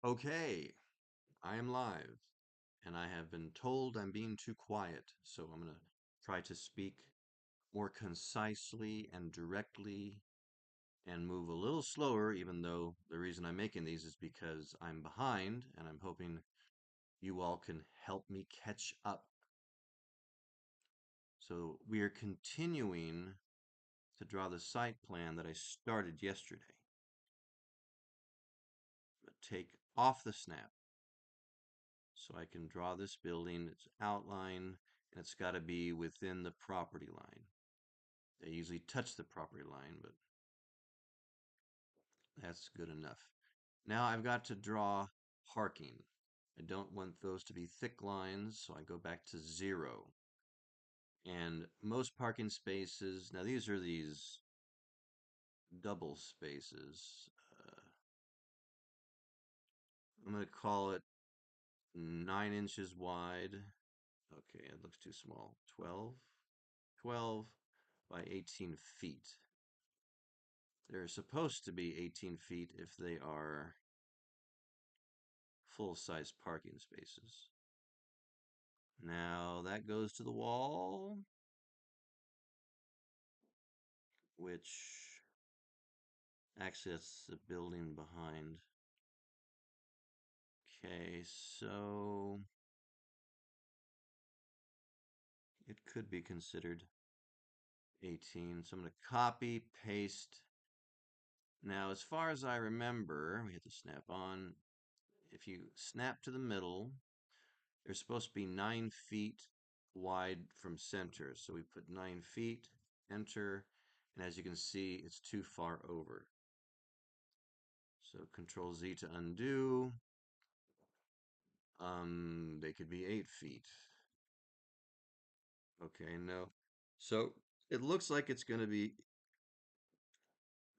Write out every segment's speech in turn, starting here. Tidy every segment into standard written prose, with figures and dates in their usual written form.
Okay, I am live, and I have been told I'm being too quiet, so I'm going to try to speak more concisely and directly and move a little slower, even though the reason I'm making these is because I'm behind, and I'm hoping you all can help me catch up. So we are continuing to draw the site plan that I started yesterday. I'm going to take off the snap so I can draw this building, its outline, and it's got to be within the property line. They usually touch the property line, but that's good enough. Now I've got to draw parking. I don't want those to be thick lines, so I go back to 0. And most parking spaces, now these are these double spaces. I'm going to call it 9 inches wide. Okay, it looks too small. 12 by 18 feet. They're supposed to be 18 feet if they are full-size parking spaces. Now that goes to the wall, which actually that's the building behind. Okay, so it could be considered 18. So I'm going to copy, paste. Now, as far as I remember, we hit the snap on. If you snap to the middle, they're supposed to be 9 feet wide from center. So we put 9 feet, enter, and as you can see, it's too far over. So Control Z to undo. They could be 8 feet. Okay, no. So it looks like it's going to be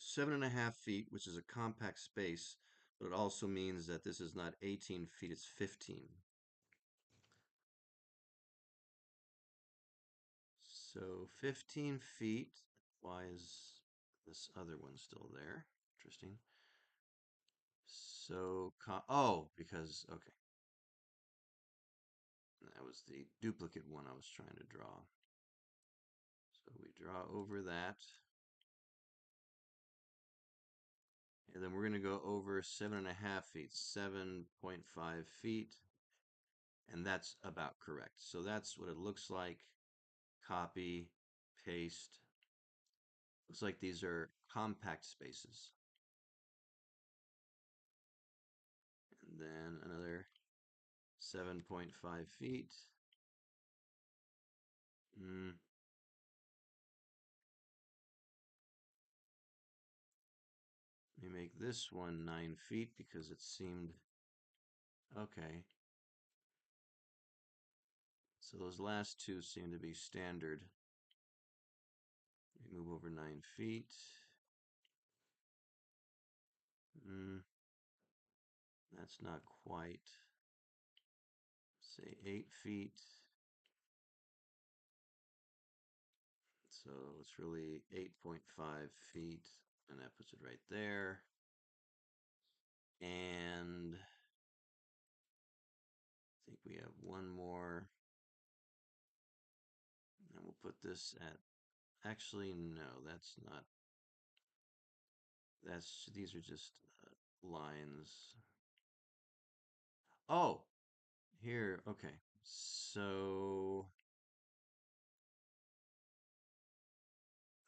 7.5 feet, which is a compact space, but it also means that this is not 18 feet, it's 15. So 15 feet. Why is this other one still there? Interesting. So, oh, because, okay. That was the duplicate one I was trying to draw. So we draw over that. And then we're going to go over 7.5 feet, 7.5 feet. And that's about correct. So that's what it looks like. Copy, paste. Looks like these are compact spaces. And then another 7.5 feet. Mm. Let me make this one 9 feet because it seemed okay. So those last two seem to be standard. Let me move over 9 feet. Mm. That's not quite. Say 8 feet. So it's really 8.5 feet, and that puts it right there. And I think we have one more. And we'll put this at, actually, no, that's not, these are just lines. Oh, here, okay. So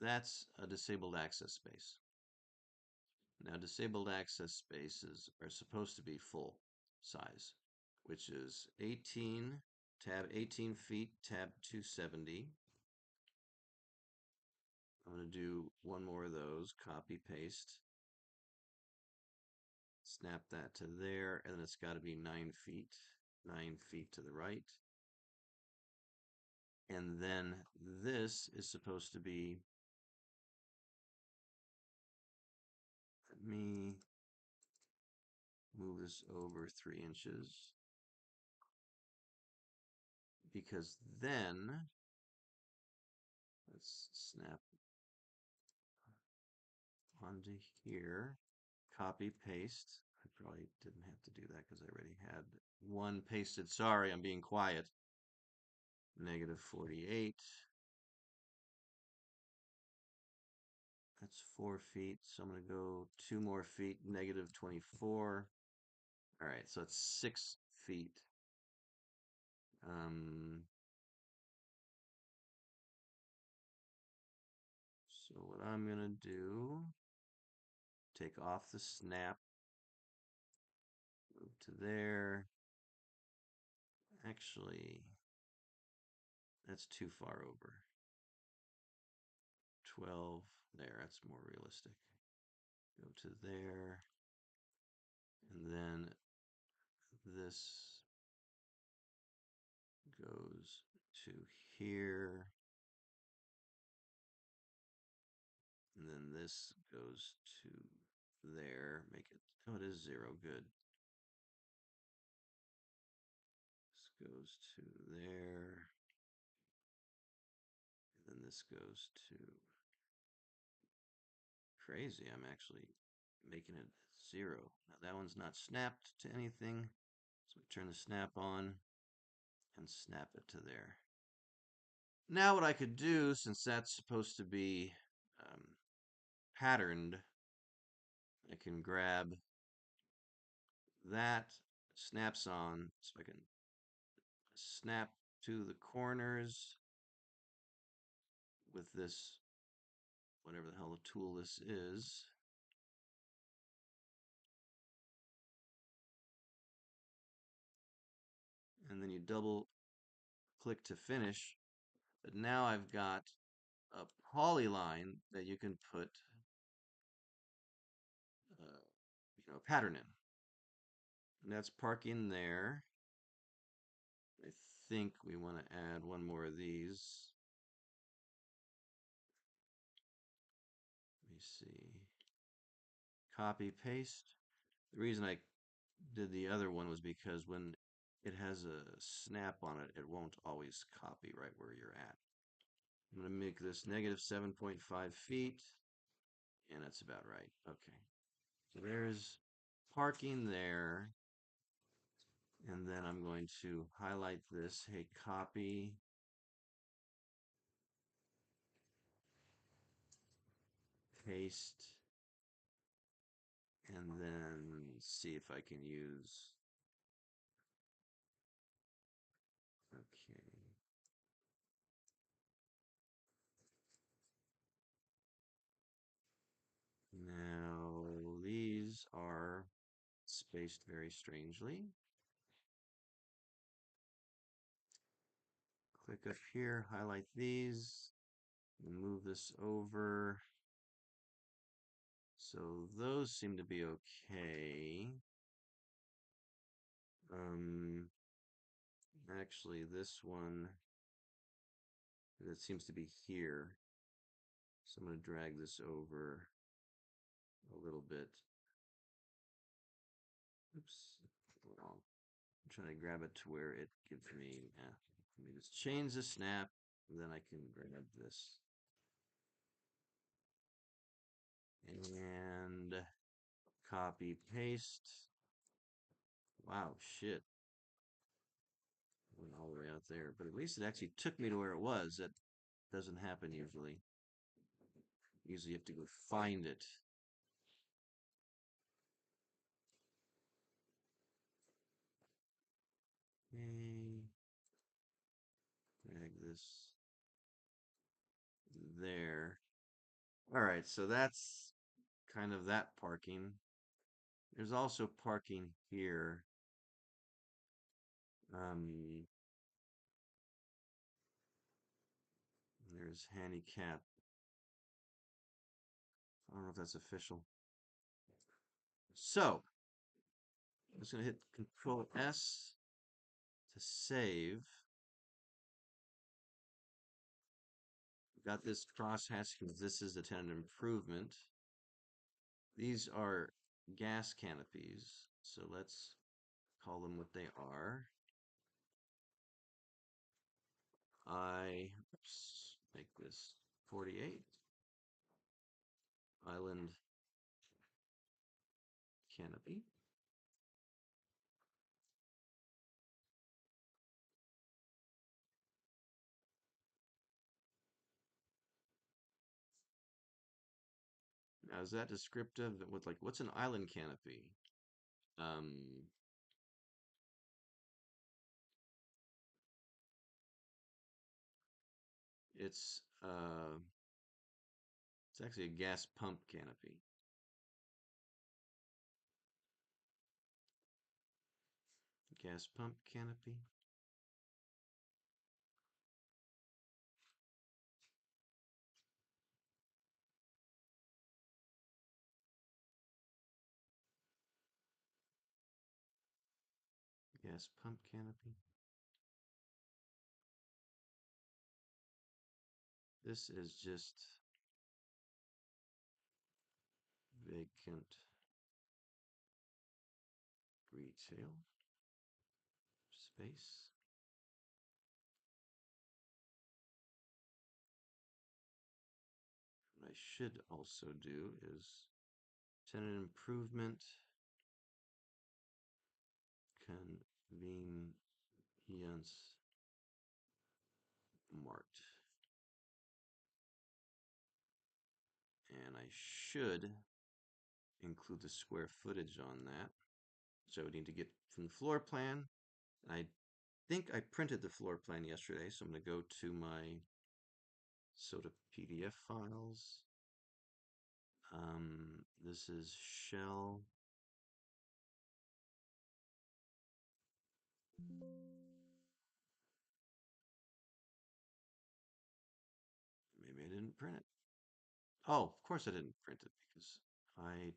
that's a disabled access space. Now, disabled access spaces are supposed to be full size, which is 18, tab 18 feet, tab 270. I'm going to do one more of those, copy, paste, snap that to there, and then it's got to be 9 feet, 9 feet to the right. And then this is supposed to be, let me move this over 3 inches, because then, let's snap onto here, copy, paste. I Probably didn't have to do that because I already had one pasted. Sorry, I'm being quiet. Negative 48. That's 4 feet. So I'm going to go 2 more feet, negative 24. All right, so it's 6 feet. Um, so what I'm going to do, take off the snap, move to there. Actually, that's too far over. 12 there, that's more realistic. Go to there. And then this goes to here. And then this goes to there. Make it, oh, it is 0. Good. This goes to there. And then this goes to crazy. I'm actually making it 0. Now that one's not snapped to anything. So turn the snap on and snap it to there. Now what I could do, since that's supposed to be patterned, I can grab that, snaps on, so I can snap to the corners with this, whatever the hell the tool this is. And then you double click to finish. But now I've got a polyline that you can put a pattern in. And that's parking there. I think we want to add one more of these. Let me see. Copy, paste. The reason I did the other one was because when it has a snap on it, it won't always copy right where you're at. I'm going to make this negative 7.5 feet, and that's about right. Okay. So there's parking there. And then I'm going to highlight this. Hey, copy. Paste. And then see if I can use. Okay. Now these are spaced very strangely. Click up here, highlight these, and move this over. So those seem to be okay. Actually, this one, that seems to be here. So I'm going to drag this over a little bit. Oops, wrong. I'm trying to grab it to where it gives me. Let me just change the snap, and then I can grab this. And copy, paste. Wow, shit. Went all the way out there. But at least it actually took me to where it was. That doesn't happen usually. Usually you have to go find it. Okay. Drag this there. All right, so that's kind of that parking. There's also parking here. There's handicap. I don't know if that's official. So, I'm just going to hit Control S to save. Got this crosshatch because this is a tenant improvement. These are gas canopies, so let's call them what they are. Make this 48. Island canopy. Now, is that descriptive with like what's an island canopy? Um, it's actually a gas pump canopy. Gas pump canopy. Gas pump canopy. This is just vacant retail space. What I should also do is tenant improvement convenience mart. And I should include the square footage on that. So we need to get from the floor plan. I think I printed the floor plan yesterday, so I'm going to go to my SOTA PDF files. This is shell. Maybe I didn't print it. Oh, of course I didn't print it because I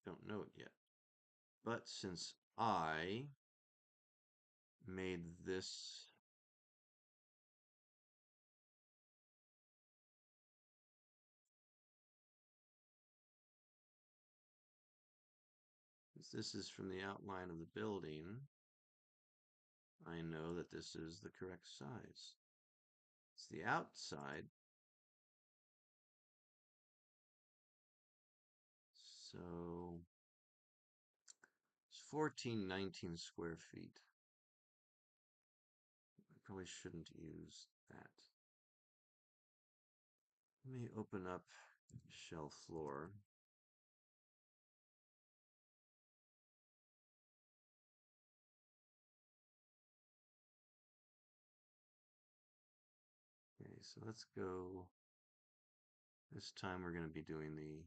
don't know it yet. But since I made this, since this is from the outline of the building, I know that this is the correct size. It's the outside. So it's 1419 square feet. I probably shouldn't use that. Let me open up shell floor. Okay, so let's go. This time we're going to be doing the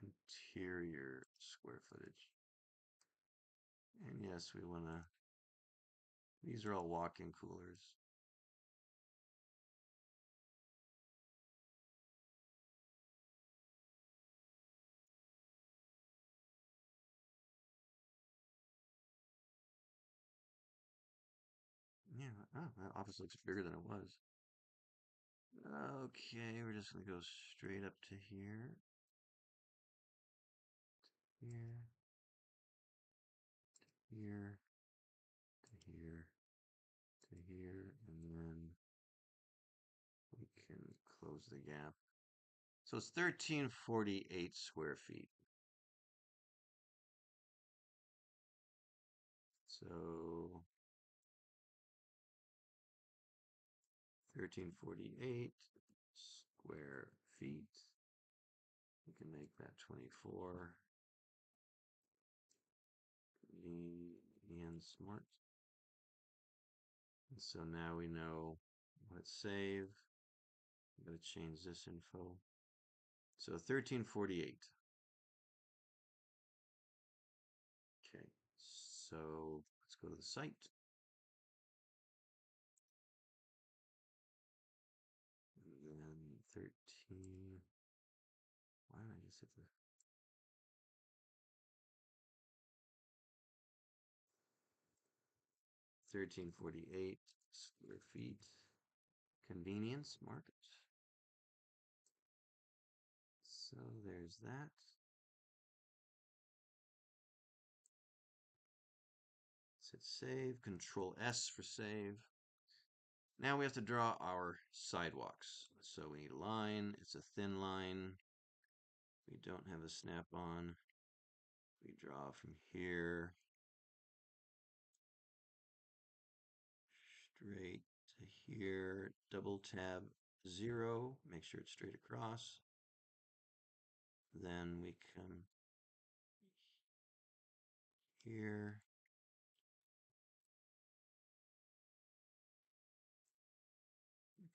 interior square footage. And yes, we want to, these are all walk-in coolers. Yeah, oh, that office looks bigger than it was. Okay, we're just going to go straight up to here, here, here, to here, to here, and then we can close the gap. So it's 1348 square feet. So 1348 square feet. We can make that 24. And smart. And so now we know what save. I'm going to change this info. So 1348. Okay, so let's go to the site. And then 13. Why did I just hit the 1348 square feet? Convenience market. So there's that. Let's hit save. Control S for save. Now we have to draw our sidewalks. So we need a line. It's a thin line. We don't have a snap-on. We draw from here straight to here. Double tab 0, make sure it's straight across. Then we come here.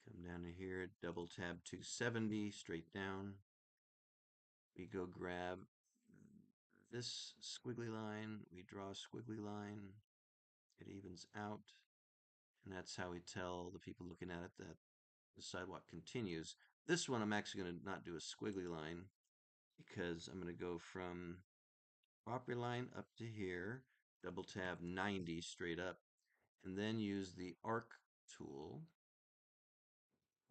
Come down to here, double tab 270, straight down. We go grab this squiggly line, we draw a squiggly line, it evens out, and that's how we tell the people looking at it that the sidewalk continues. This one I'm actually going to not do a squiggly line because I'm going to go from property line up to here, double tab 90 straight up, and then use the arc tool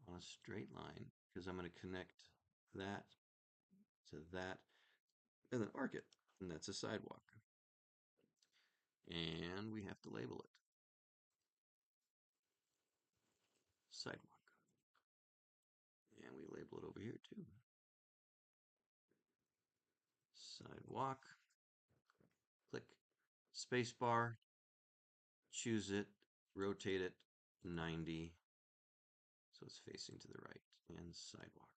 on a straight line because I'm going to connect that to that and then arc it, and that's a sidewalk. And we have to label it sidewalk. And we label it over here too. Sidewalk. Click spacebar, choose it, rotate it 90 so it's facing to the right, and sidewalk.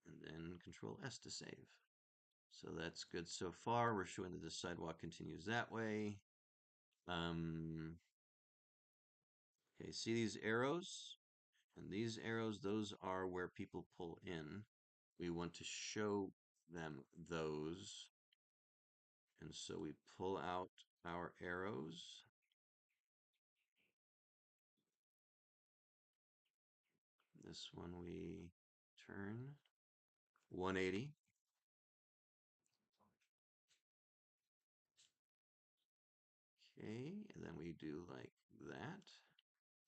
And then Control S to save. So that's good so far. We're showing that the sidewalk continues that way. Okay, see these arrows? And these arrows, those are where people pull in. We want to show them those. And so we pull out our arrows. This one we turn 180. Okay, and then we do like that.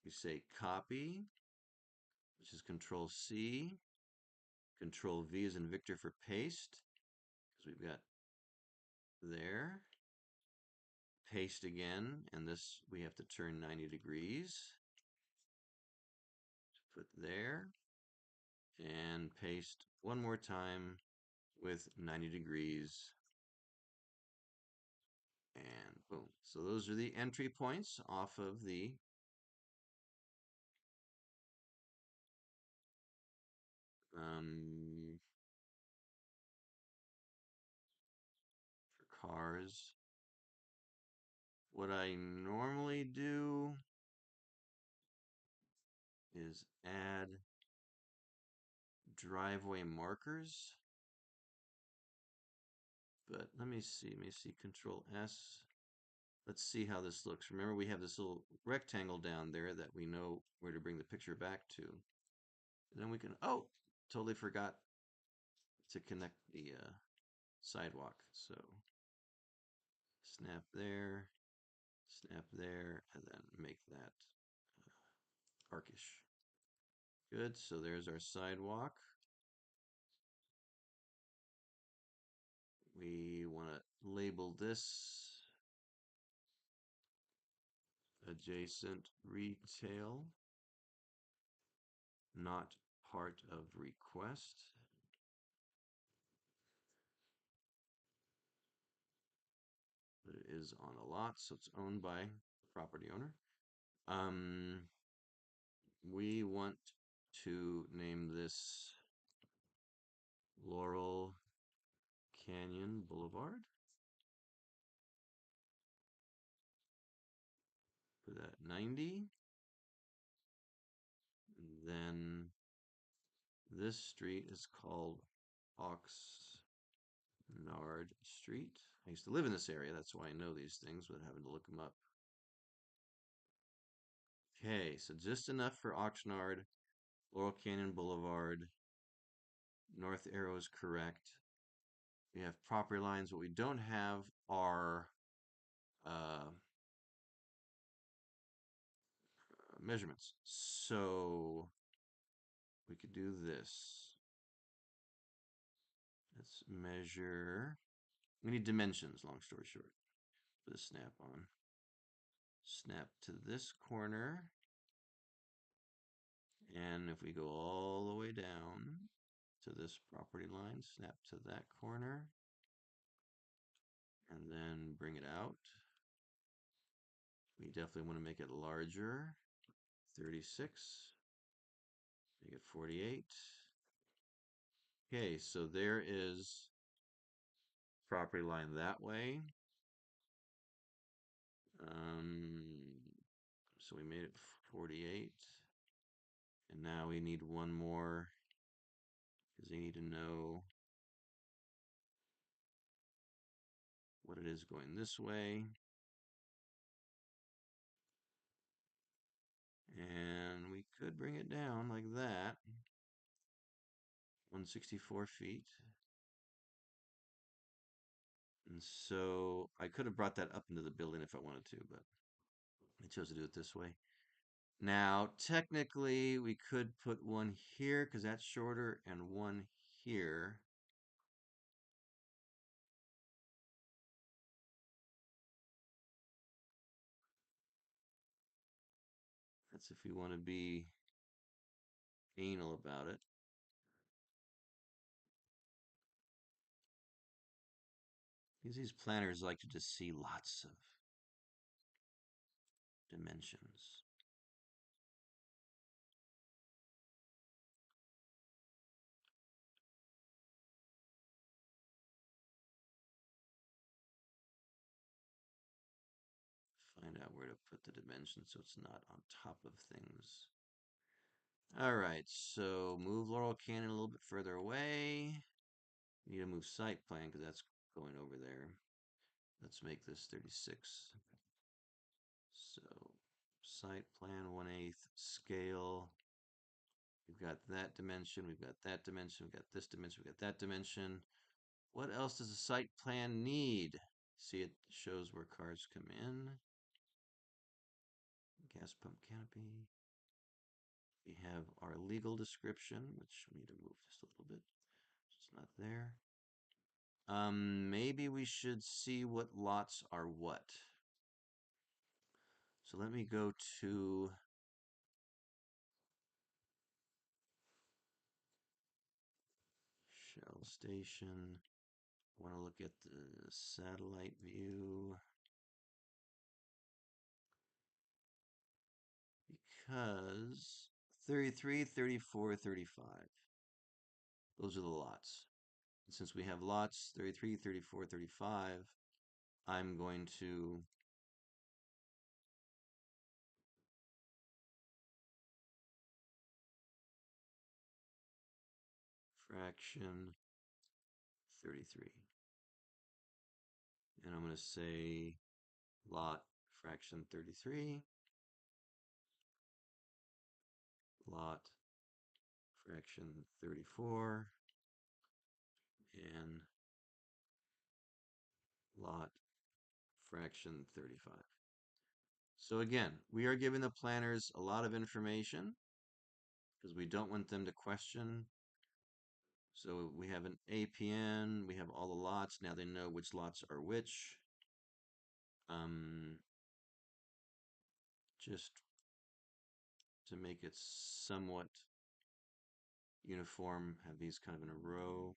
We say copy, which is Control C. Control V is in Victor for paste, because we've got there. Paste again, and this we have to turn 90 degrees. Put there, and paste one more time with 90 degrees. And boom. So those are the entry points off of the for cars. What I normally do is add driveway markers. But let me see, Control S. Let's see how this looks. Remember, we have this little rectangle down there that we know where to bring the picture back to. And then we can, oh, totally forgot to connect the sidewalk. So snap there, and then make that arcish. Good, so there's our sidewalk. We want to label this adjacent retail, not part of request. But it is on a lot, so it's owned by the property owner. We want to name this Laurel Canyon Boulevard. Put that 90. And then this street is called Oxnard Street. I used to live in this area, that's why I know these things without having to look them up. Okay, so just enough for Oxnard, Laurel Canyon Boulevard. North arrow is correct. We have property lines. What we don't have are measurements. So we could do this. Let's measure. We need dimensions, long story short. Put a snap on. Snap to this corner. And if we go all the way down to this property line, snap to that corner. And then bring it out. We definitely want to make it larger. 36. Make it 48. Okay, so there is property line that way. So we made it 48. And now we need one more because they need to know what it is going this way. And we could bring it down like that. 164 feet. And so I could have brought that up into the building if I wanted to, but I chose to do it this way. Now, technically, we could put one here because that's shorter and one here. That's if we want to be anal about it. Because these planners like to just see lots of dimensions. Find out where to put the dimensions so it's not on top of things. All right, so move Laurel Canyon a little bit further away. Need to move site plan because that's going over there. Let's make this 36. So site plan 1/8 scale. We've got that dimension, we've got that dimension, we've got this dimension, we've got that dimension. What else does a site plan need? See, it shows where cars come in. Gas pump canopy. We have our legal description, which we need to move just a little bit. It's not there. Maybe we should see what lots are what. So let me go to Shell Station. I want to look at the satellite view because 33, 34, 35. Those are the lots. And since we have lots 33, 34, 35, I'm going to fraction 33. And I'm going to say lot fraction 33, lot fraction 34, and lot fraction 35. So again, we are giving the planners a lot of information because we don't want them to question. So we have an APN, we have all the lots. Now they know which lots are which. Just to make it somewhat uniform, have these kind of in a row.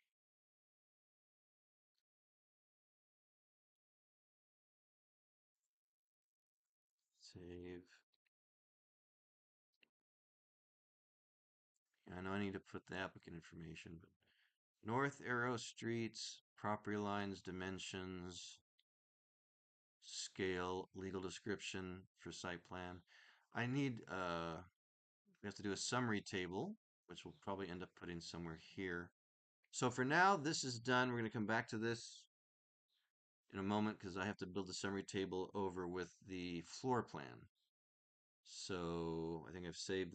Save. I know I need to put the applicant information, but North Arrow Streets, property lines, dimensions, scale, legal description for site plan. I need, we have to do a summary table, which we'll probably end up putting somewhere here. So for now, this is done. We're going to come back to this in a moment because I have to build the summary table over with the floor plan. So I think I've saved